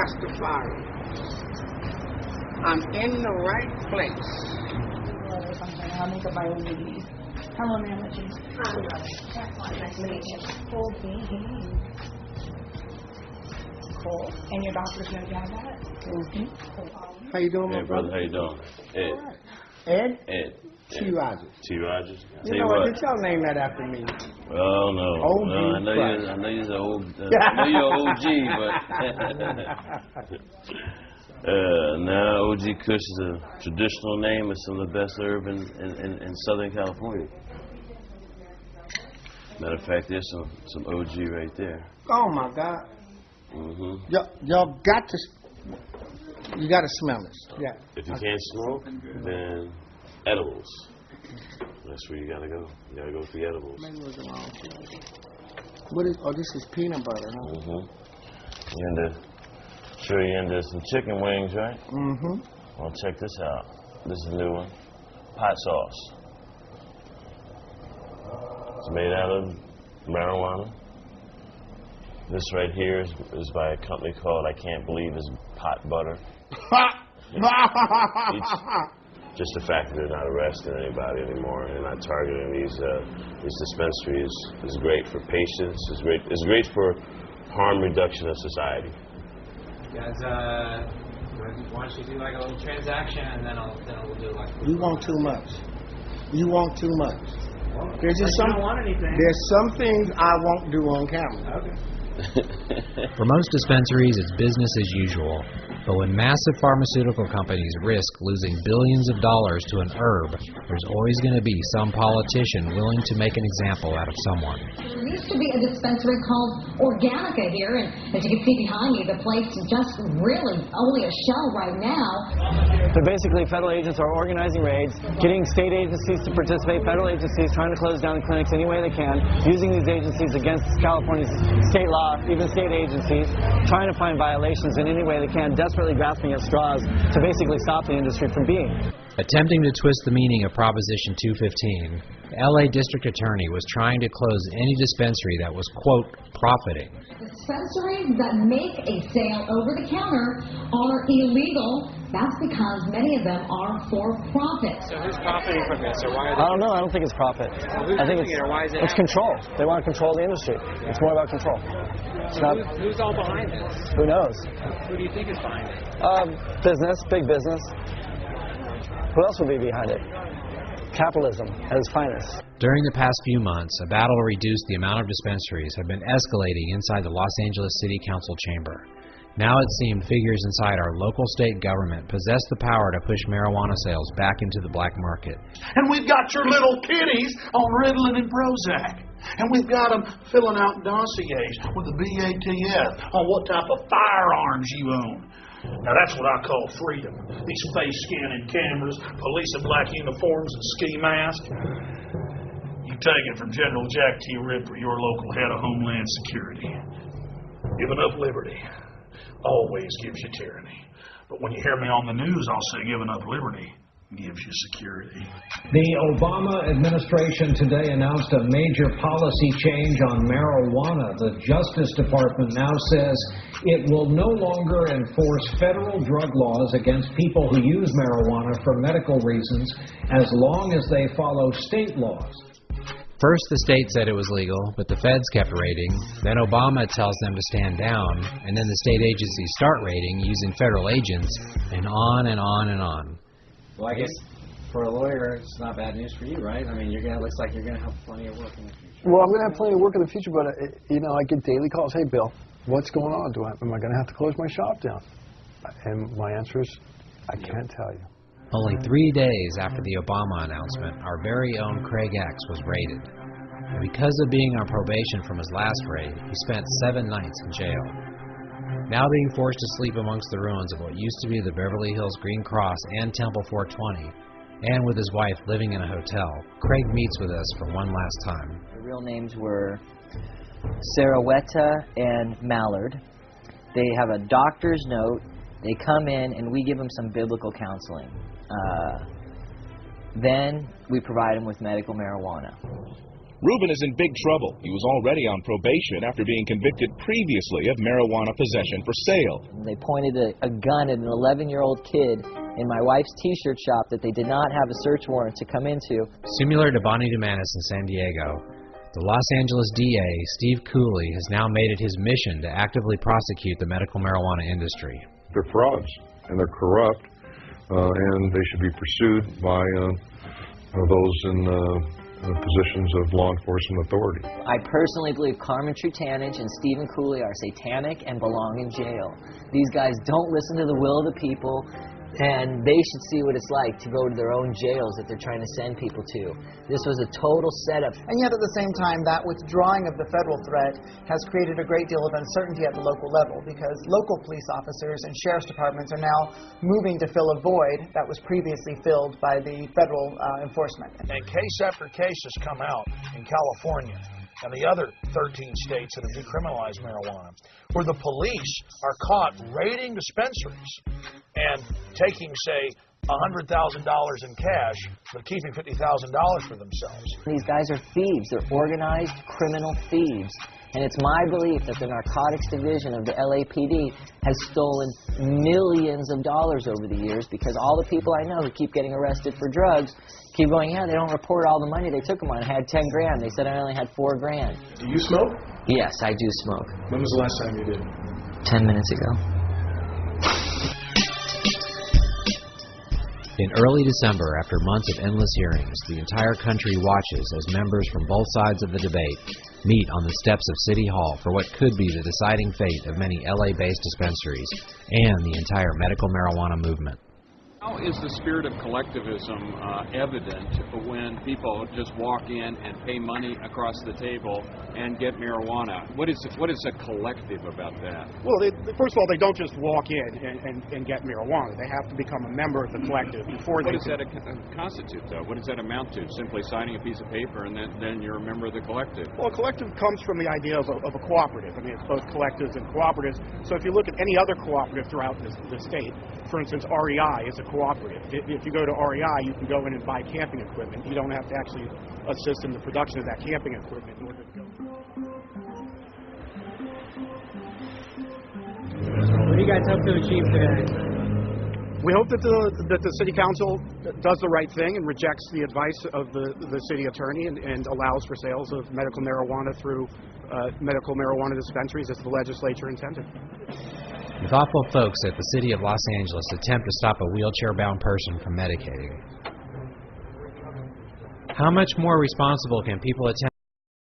Rastafari. I'm in the right place. I'll make up my own meeting. Hello, ma'am. Nice to meet you. Cool. And your doctors know you have that? Mm-hmm. Cool. How you doing, hey, brother? How you doing? Ed. Ed? Ed. T. Rogers. T. Rogers? You know what? Did y'all name that after me? Well, no. OG no, I know you're an old. I know you're OG, but now OG Kush is a traditional name. It's some of the best herb in Southern California. Matter of fact, there's some OG right there. Oh my God. Mm-hmm. Y'all got to. You got to smell this. Yeah. If you can't smoke, then edibles. That's where you gotta go. You gotta go for the edibles. What is? Oh, this is peanut butter, huh? Mm-hmm. You're into some chicken wings, right? Mm-hmm. Well, check this out. This is a new one. Pot sauce. It's made out of marijuana. This right here is by a company called, I can't believe, is Pot Butter. Just the fact that they're not arresting anybody anymore and they're not targeting these dispensaries is great for patients. It's great for harm reduction of society. Guys, why don't you do like a little transaction and then we'll do like. You want too much. You want too much. Well, there's just some. Don't want anything. There's some things I won't do on camera. Okay. For most dispensaries, it's business as usual. But when massive pharmaceutical companies risk losing billions of dollars to an herb, there's always going to be some politician willing to make an example out of someone. There used to be a dispensary called Organica here, and as you can see behind me, the place is just really only a shell right now. So basically, federal agents are organizing raids, getting state agencies to participate, federal agencies trying to close down the clinics any way they can, using these agencies against California's state law, even state agencies, trying to find violations in any way they can, desperately grasping at straws to basically stop the industry from being. Attempting to twist the meaning of Proposition 215, the LA District Attorney was trying to close any dispensary that was, quote, profiting. Dispensaries that make a sale over the counter are illegal. That's because many of them are for profit. So who's profiting from this, or why are they? I don't know. I don't think it's profit. Well, I think it's control. They want to control the industry. It's more about control. So who's all behind this? Who knows? Who do you think is behind it? Business, big business. Who else would be behind it? Capitalism at its finest. During the past few months, a battle to reduce the amount of dispensaries had been escalating inside the Los Angeles City Council chamber. Now it seemed figures inside our local state government possessed the power to push marijuana sales back into the black market. And we've got your little kiddies on Ritalin and Prozac. And we've got them filling out dossiers with the BATF on what type of firearms you own. Now that's what I call freedom. These face scanning cameras, police in black uniforms and ski masks. You take it from General Jack T. Ripper, your local head of Homeland Security. Giving up liberty always gives you tyranny. But when you hear me on the news, I'll say giving up liberty gives you security. The Obama administration today announced a major policy change on marijuana. The Justice Department now says it will no longer enforce federal drug laws against people who use marijuana for medical reasons as long as they follow state laws. First, the state said it was legal, but the feds kept raiding. Then Obama tells them to stand down, and then the state agencies start raiding using federal agents, and on and on and on. Well, I guess for a lawyer, it's not bad news for you, right? I mean, looks like you're going to have plenty of work in the future. Well, I'm going to have plenty of work in the future, but, I get daily calls. Hey, Bill, what's going on? Am I going to have to close my shop down? And my answer is, I can't tell you. Only 3 days after the Obama announcement, our very own Craig X was raided. And because of being on probation from his last raid, he spent 7 nights in jail. Now being forced to sleep amongst the ruins of what used to be the Beverly Hills Green Cross and Temple 420, and with his wife living in a hotel, Craig meets with us for one last time. The real names were Saraweta and Mallard. They have a doctor's note. They come in and we give them some biblical counseling. Then we provide them with medical marijuana. Ruben is in big trouble. He was already on probation after being convicted previously of marijuana possession for sale. They pointed a gun at an 11-year-old kid in my wife's T-shirt shop that they did not have a search warrant to come into. Similar to Bonnie Dumanis in San Diego, the Los Angeles DA, Steve Cooley, has now made it his mission to actively prosecute the medical marijuana industry. They're frauds, and they're corrupt, and they should be pursued by those in positions of law enforcement authority. I personally believe Carmen Trutanich and Stephen Cooley are satanic and belong in jail. These guys don't listen to the will of the people, and they should see what it's like to go to their own jails that they're trying to send people to. This was a total setup. And yet at the same time, that withdrawing of the federal threat has created a great deal of uncertainty at the local level, because local police officers and sheriff's departments are now moving to fill a void that was previously filled by the federal enforcement. And case after case has come out in California and the other 13 states that have decriminalized marijuana, where the police are caught raiding dispensaries and taking, say, $100,000 in cash, but keeping $50,000 for themselves. These guys are thieves. They're organized criminal thieves. And it's my belief that the narcotics division of the LAPD has stolen millions of dollars over the years, because all the people I know who keep getting arrested for drugs keep going, yeah, they don't report all the money they took them on. I had 10 grand. They said I only had 4 grand. Do you smoke? Yes, I do smoke. When was the last time you did? 10 minutes ago. In early December, after months of endless hearings, the entire country watches as members from both sides of the debate meet on the steps of City Hall for what could be the deciding fate of many LA-based dispensaries and the entire medical marijuana movement. How is the spirit of collectivism evident when people just walk in and pay money across the table and get marijuana? What is a collective about that? Well, first of all, they don't just walk in and get marijuana. They have to become a member of the collective before they... What does that constitute, though? What does that amount to? Simply signing a piece of paper and then you're a member of the collective? Well, a collective comes from the idea of a cooperative. I mean, it's both collectives and cooperatives. So if you look at any other cooperative throughout the state, for instance, REI is a cooperative. If you go to REI, you can go in and buy camping equipment. You don't have to actually assist in the production of that camping equipment in order to go. What do you guys hope to achieve today? We hope that the City Council does the right thing and rejects the advice of the City Attorney and allows for sales of medical marijuana through medical marijuana dispensaries as the legislature intended. The thoughtful folks at the City of Los Angeles attempt to stop a wheelchair-bound person from medicating. How much more responsible can people attempt